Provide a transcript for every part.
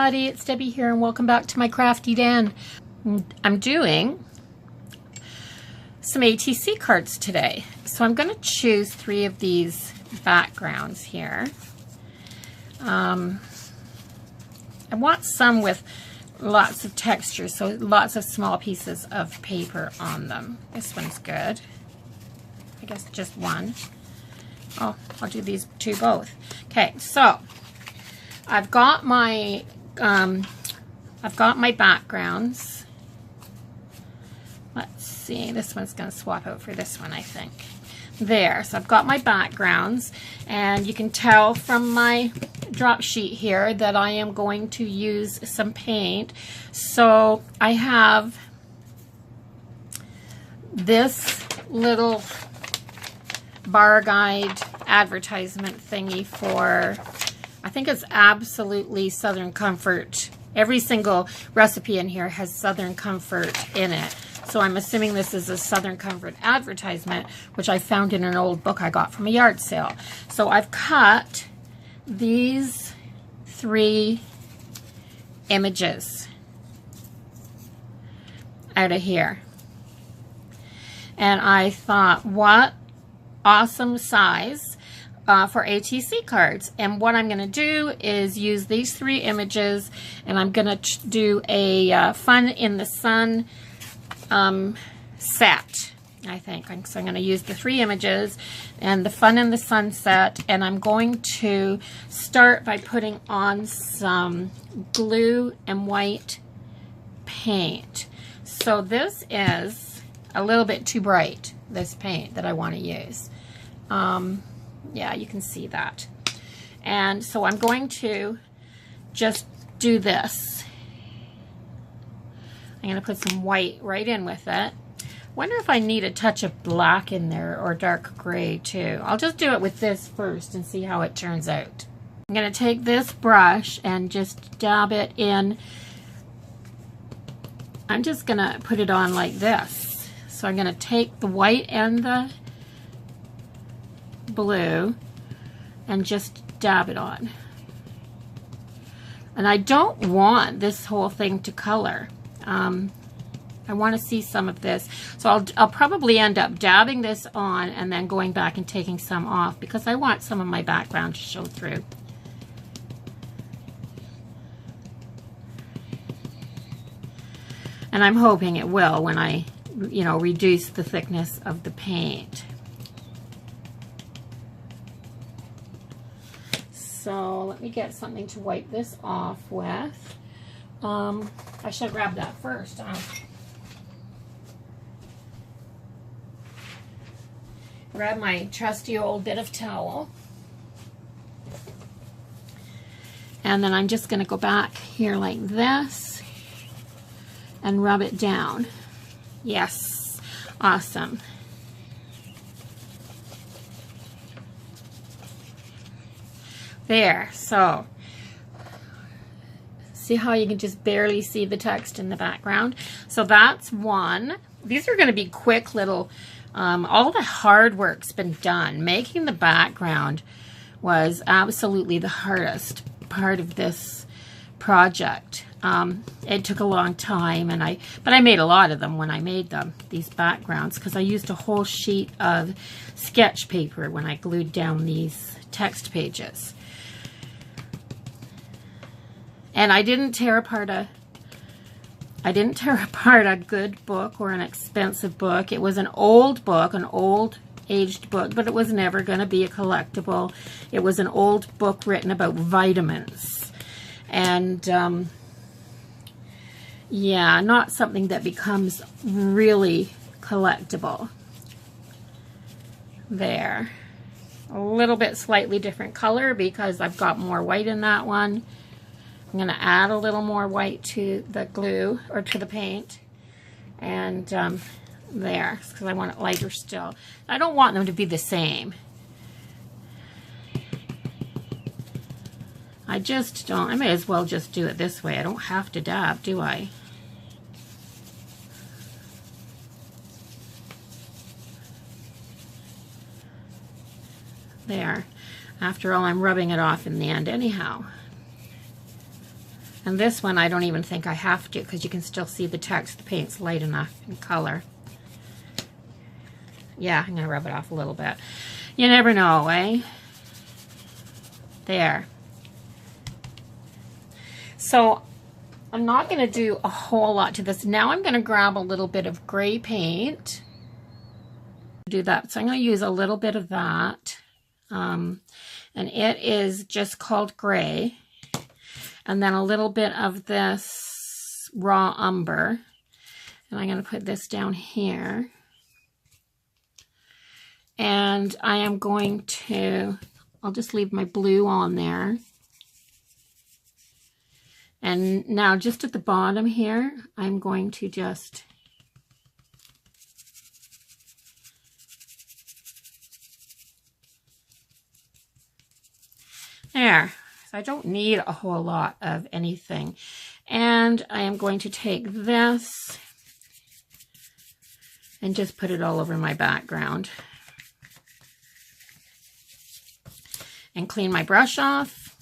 everybody, it's Debbie here and welcome back to my crafty den. I'm doing some ATC cards today. So I'm going to choose 3 of these backgrounds here. I want some with lots of texture, so lots of small pieces of paper on them. This one's good. I guess just one. Oh, I'll do these 2 both. Okay, so I've got my backgrounds. Let's see, this one's going to swap out for this one, I think. There, so I've got my backgrounds, and you can tell from my drop sheet here that I am going to use some paint. So I have this little bar guide advertisement thingy for, I think it's absolutely Southern Comfort. Every single recipe in here has Southern Comfort in it. So I'm assuming this is a Southern Comfort advertisement, which I found in an old book I got from a yard sale. So I've cut these 3 images out of here. And I thought, what awesome size for ATC cards. And what I'm going to do is use these 3 images, and I'm going to do a Fun in the Sun set, I think. So I'm going to use the 3 images and the Fun in the Sun set, and I'm going to start by putting on some glue and white paint. So this is a little bit too bright, this paint that I want to use. Yeah, you can see that. And so I'm going to just do this. I'm going to put some white right in with it. Wonder if I need a touch of black in there or dark gray too. I'll just do it with this first and see how it turns out. I'm going to take this brush and just dab it in. I'm just going to put it on like this. So I'm going to take the white and the blue and just dab it on. And I don't want this whole thing to color. I want to see some of this. So I'll probably end up dabbing this on and then going back and taking some off because I want some of my background to show through. And I'm hoping it will when I, reduce the thickness of the paint. So let me get something to wipe this off with. I should grab that first. Grab my trusty old bit of towel. And then I'm just going to go back here like this and rub it down. Yes, awesome. There, so see how you can just barely see the text in the background? So that's one. These are going to be quick little, all the hard work's been done. Making the background was absolutely the hardest part of this project. It took a long time, but I made a lot of them when I made them, these backgrounds, because I used a whole sheet of sketch paper when I glued down these text pages. And I didn't tear apart a good book or an expensive book. It was an old book, an old aged book, but it was never going to be a collectible. It was an old book written about vitamins. And yeah, not something that becomes really collectible. There. A little bit slightly different color because I've got more white in that one. I'm going to add a little more white to the glue or to the paint. And there, because I want it lighter still. I don't want them to be the same. I just don't. I may as well just do it this way. I don't have to dab, do I? There. After all, I'm rubbing it off in the end anyhow. And this one, I don't even think I have to, because you can still see the text. The paint's light enough in color. Yeah, I'm going to rub it off a little bit. You never know, eh? There. So I'm not going to do a whole lot to this. Now I'm going to grab a little bit of gray paint. Do that. So I'm going to use a little bit of that. And it is just called gray. And then a little bit of this raw umber. And I'm going to put this down here. And I am going to, I'll just leave my blue on there. And now just at the bottom here, I'm going to just there. So I don't need a whole lot of anything. And I am going to take this and just put it all over my background. And clean my brush off.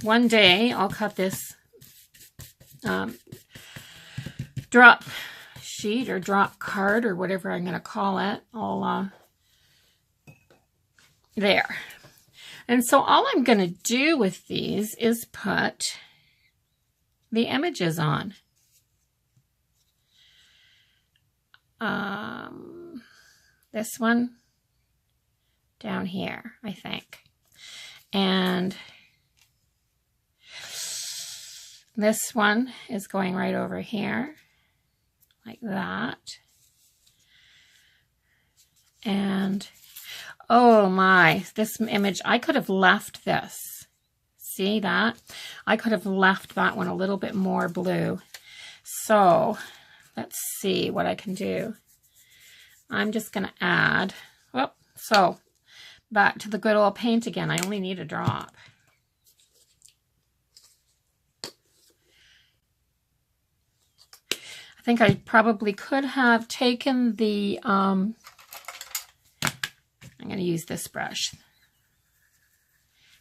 One day I'll cut this drop sheet or drop card or whatever I'm going to call it. I'll there. And so all I'm going to do with these is put the images on. This one down here, I think. And this one is going right over here, like that. And oh my, this image, I could have left this. See that? I could have left that one a little bit more blue. So let's see what I can do. I'm just going to add, oh, so back to the good old paint again. I only need a drop. I think I probably could have taken the, I'm going to use this brush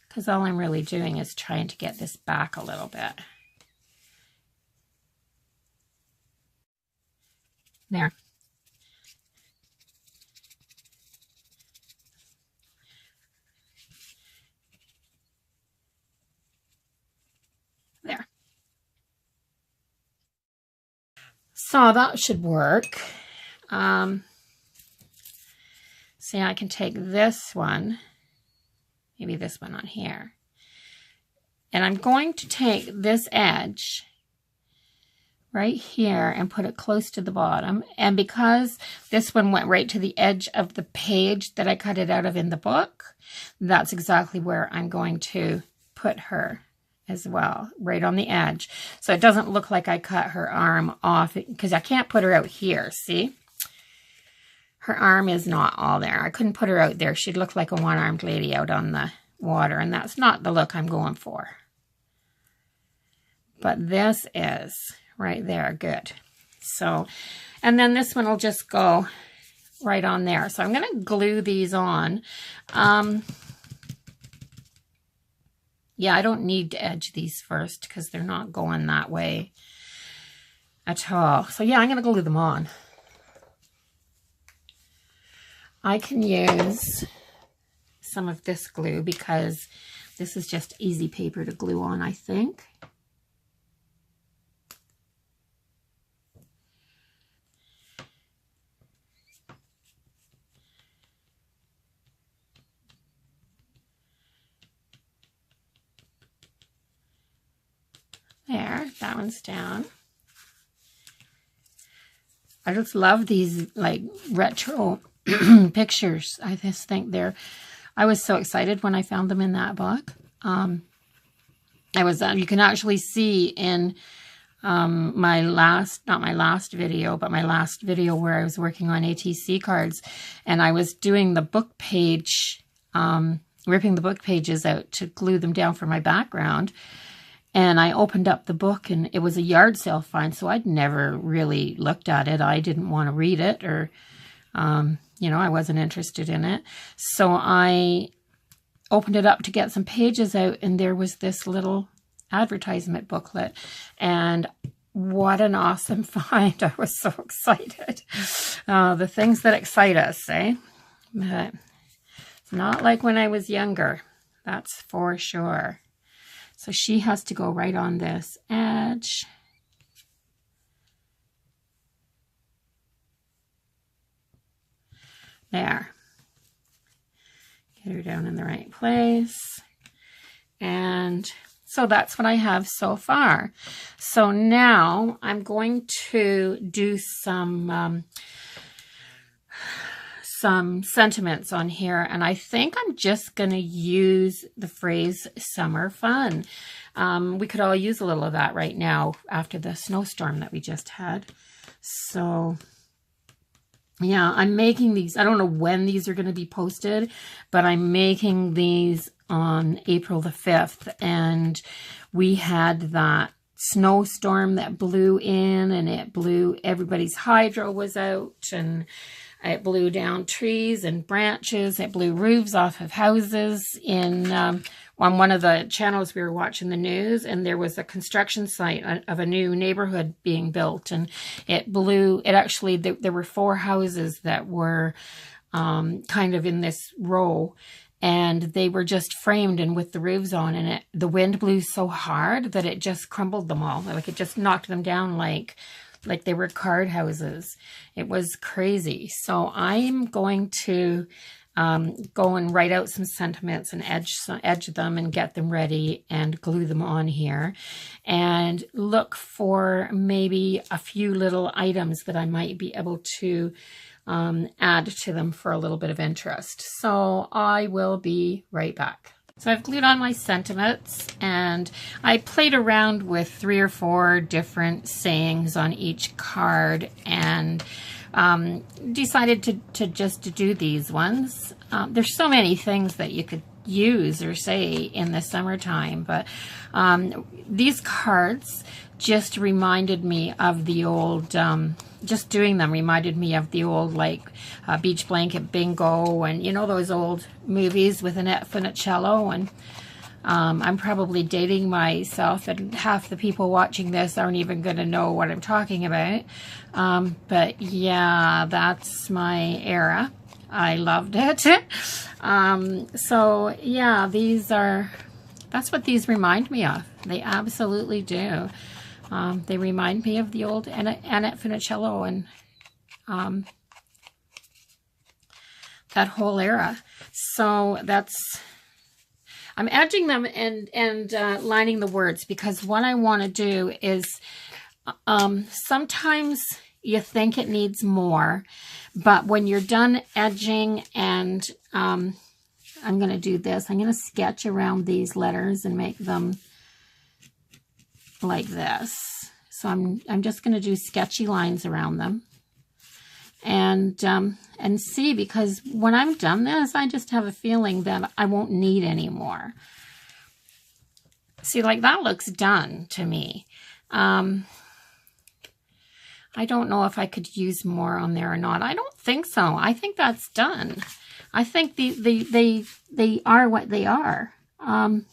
because all I'm really doing is trying to get this back a little bit. There. There. So that should work. See, I can take this one, maybe this one on here, and I'm going to take this edge right here and put it close to the bottom. And because this one went right to the edge of the page that I cut it out of in the book, that's exactly where I'm going to put her as well, right on the edge. So it doesn't look like I cut her arm off, because I can't put her out here, see? Her arm is not all there. I couldn't put her out there. She'd look like a one-armed lady out on the water, and that's not the look I'm going for. But this is right there, good. So, and then this one will just go right on there. So I'm going to glue these on. Yeah, I don't need to edge these first because they're not going that way at all. So yeah, I'm going to glue them on. I can use some of this glue because this is just easy paper to glue on, I think. There, that one's down. I just love these like retro pictures. I just think I was so excited when I found them in that book. You can actually see in my last video where I was working on ATC cards, and I was doing the book page, ripping the book pages out to glue them down for my background. And I opened up the book, and it was a yard sale find, so I'd never really looked at it. I didn't want to read it, or, you know, I wasn't interested in it. So I opened it up to get some pages out, and there was this little advertisement booklet. And what an awesome find. I was so excited. The things that excite us, eh? But it's not like when I was younger. That's for sure. So she has to go right on this edge. There. Get her down in the right place. And so that's what I have so far. So now I'm going to do some sentiments on here. And I think I'm just going to use the phrase summer fun. We could all use a little of that right now after the snowstorm that we just had. So yeah, I'm making these. I don't know when these are going to be posted, but I'm making these on April the 5th. And we had that snowstorm that blew in, and it blew, everybody's hydro was out, and it blew down trees and branches. It blew roofs off of houses in on one of the channels we were watching the news, and there was a construction site of a new neighborhood being built, and it blew. It actually, there were 4 houses that were kind of in this row, and they were just framed and with the roofs on, and the wind blew so hard that it just crumbled them all. Like it just knocked them down like they were card houses. It was crazy. So I'm going to go and write out some sentiments and edge them and get them ready and glue them on here, and look for maybe a few little items that I might be able to add to them for a little bit of interest. So I will be right back. So I've glued on my sentiments, and I played around with 3 or 4 different sayings on each card, and decided to just do these ones. There's so many things that you could use or say in the summertime, but these cards just reminded me of the old, just doing them reminded me of the old, like, Beach Blanket Bingo, and you know those old movies with Annette Funicello. And I'm probably dating myself, and half the people watching this aren't even going to know what I'm talking about. But yeah, that's my era. I loved it. So yeah, that's what these remind me of. They absolutely do. They remind me of the old Annette Funicello and that whole era. So I'm edging them and lining the words, because what I want to do is sometimes you think it needs more, but when you're done edging, and I'm going to do this, I'm going to sketch around these letters and make them like this. So I'm just going to do sketchy lines around them, and see, because when I'm done this, I just have a feeling that I won't need any more. See, like that looks done to me. I don't know if I could use more on there or not. I don't think so. I think that's done. I think they are what they are. I'm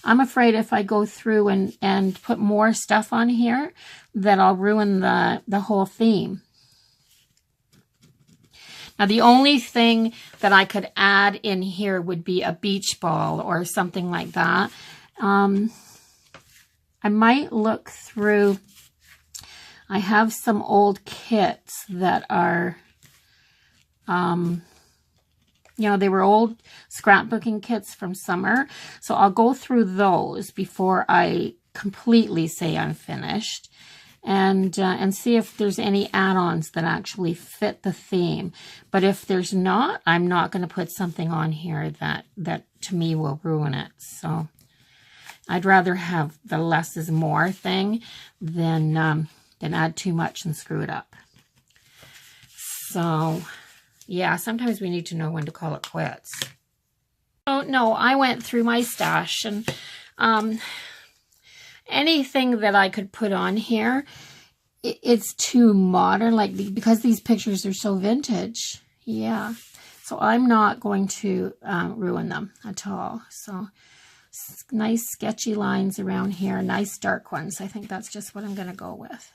afraid if I go through and put more stuff on here, that I'll ruin the whole theme. Now, the only thing that I could add in here would be a beach ball or something like that. I might look through. I have some old kits that are, you know, they were old scrapbooking kits from summer. So I'll go through those before I completely say I'm finished, and see if there's any add-ons that actually fit the theme. But if there's not, I'm not going to put something on here that to me will ruin it. So I'd rather have the less is more thing than add too much and screw it up. So yeah, sometimes we need to know when to call it quits. Oh no, I went through my stash, and anything that I could put on here, it's too modern, like, because these pictures are so vintage. Yeah, so I'm not going to ruin them at all. So Nice sketchy lines around here, nice dark ones. I think that's just what I'm going to go with.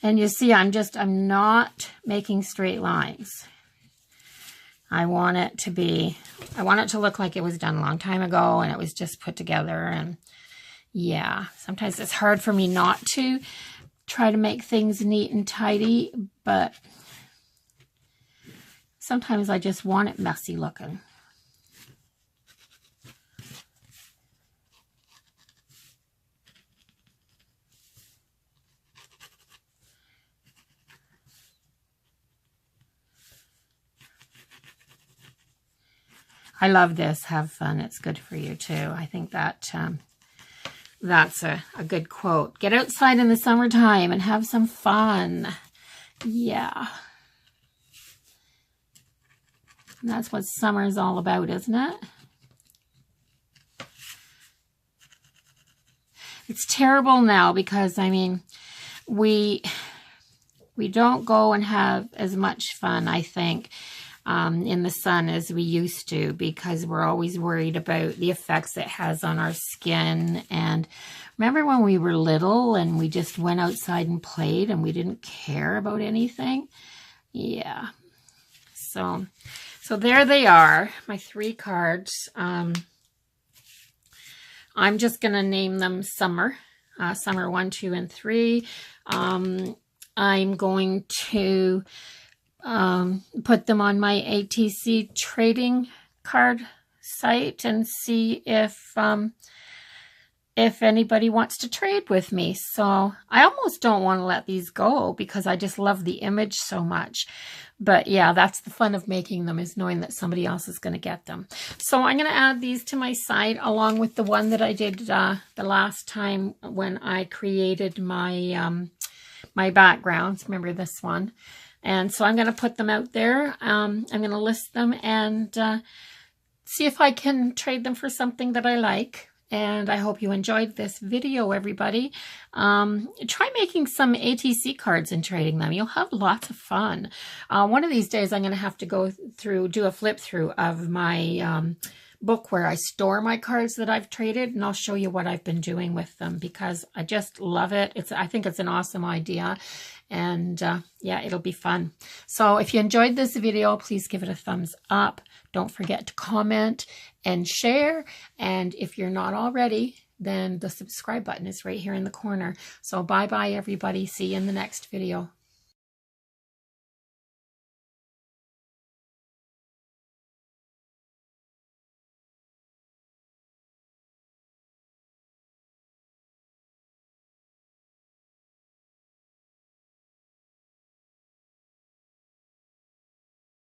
And you see, I'm not making straight lines. I want it to look like it was done a long time ago and it was just put together. And yeah, sometimes it's hard for me not to try to make things neat and tidy, but sometimes I just want it messy looking. I love this. Have fun. It's good for you too. I think that that's a good quote. Get outside in the summertime and have some fun. Yeah. And that's what summer is all about, isn't it? It's terrible now because, I mean, we don't go and have as much fun, I think, in the sun as we used to, because we're always worried about the effects it has on our skin. And remember when we were little and we just went outside and played and we didn't care about anything? Yeah. So there they are, my 3 cards. I'm just going to name them Summer. Summer 1, 2, and 3. I'm going to put them on my ATC trading card site and see if anybody wants to trade with me. So I almost don't want to let these go because I just love the image so much. But yeah, that's the fun of making them, is knowing that somebody else is going to get them. So I'm going to add these to my site along with the one that I did the last time when I created my my backgrounds. Remember this one? And so I'm going to put them out there. I'm going to list them and see if I can trade them for something that I like. And I hope you enjoyed this video, everybody. Try making some ATC cards and trading them. You'll have lots of fun. One of these days I'm going to have to go through, do a flip through of my book where I store my cards that I've traded, and I'll show you what I've been doing with them because I just love it. I think it's an awesome idea, and yeah, it'll be fun. So if you enjoyed this video, please give it a thumbs up. Don't forget to comment and share, and if you're not already, then the subscribe button is right here in the corner. So bye-bye, everybody. See you in the next video.